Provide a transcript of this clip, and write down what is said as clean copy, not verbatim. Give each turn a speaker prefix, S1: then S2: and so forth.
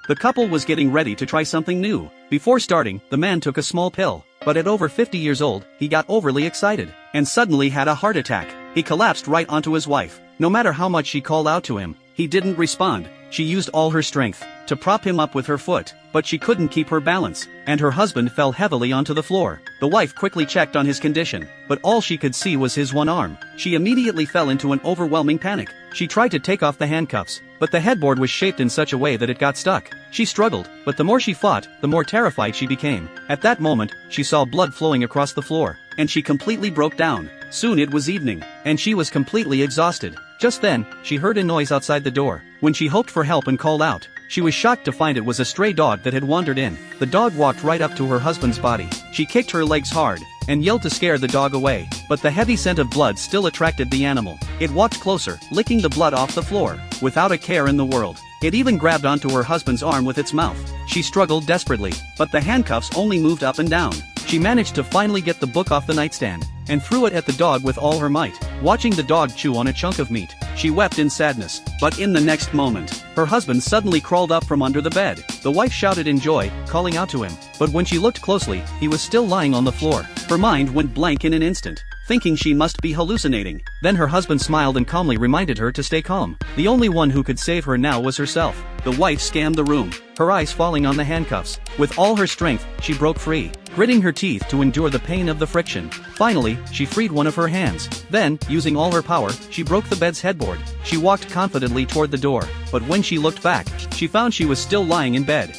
S1: The couple was getting ready to try something new. Before starting, the man took a small pill, but at over 50 years old, he got overly excited, and suddenly had a heart attack. He collapsed right onto his wife. No matter how much she called out to him, he didn't respond. She used all her strength to prop him up with her foot, but she couldn't keep her balance, and her husband fell heavily onto the floor. The wife quickly checked on his condition, but all she could see was his one arm. She immediately fell into an overwhelming panic. She tried to take off the handcuffs, but the headboard was shaped in such a way that it got stuck. She struggled, but the more she fought, the more terrified she became. At that moment, she saw blood flowing across the floor, and she completely broke down. Soon it was evening, and she was completely exhausted. Just then, she heard a noise outside the door. When she hoped for help and called out, she was shocked to find it was a stray dog that had wandered in. The dog walked right up to her husband's body. She kicked her legs hard, and yelled to scare the dog away, but the heavy scent of blood still attracted the animal. It walked closer, licking the blood off the floor, without a care in the world. It even grabbed onto her husband's arm with its mouth. She struggled desperately, but the handcuffs only moved up and down. She managed to finally get the book off the nightstand, and threw it at the dog with all her might. Watching the dog chew on a chunk of meat, she wept in sadness. But in the next moment, her husband suddenly crawled up from under the bed. The wife shouted in joy, calling out to him, but when she looked closely, he was still lying on the floor. Her mind went blank in an instant, thinking she must be hallucinating. Then her husband smiled and calmly reminded her to stay calm. The only one who could save her now was herself. The wife scanned the room, her eyes falling on the handcuffs. With all her strength, she broke free, gritting her teeth to endure the pain of the friction. Finally, she freed one of her hands. Then, using all her power, she broke the bed's headboard. She walked confidently toward the door, but when she looked back, she found she was still lying in bed.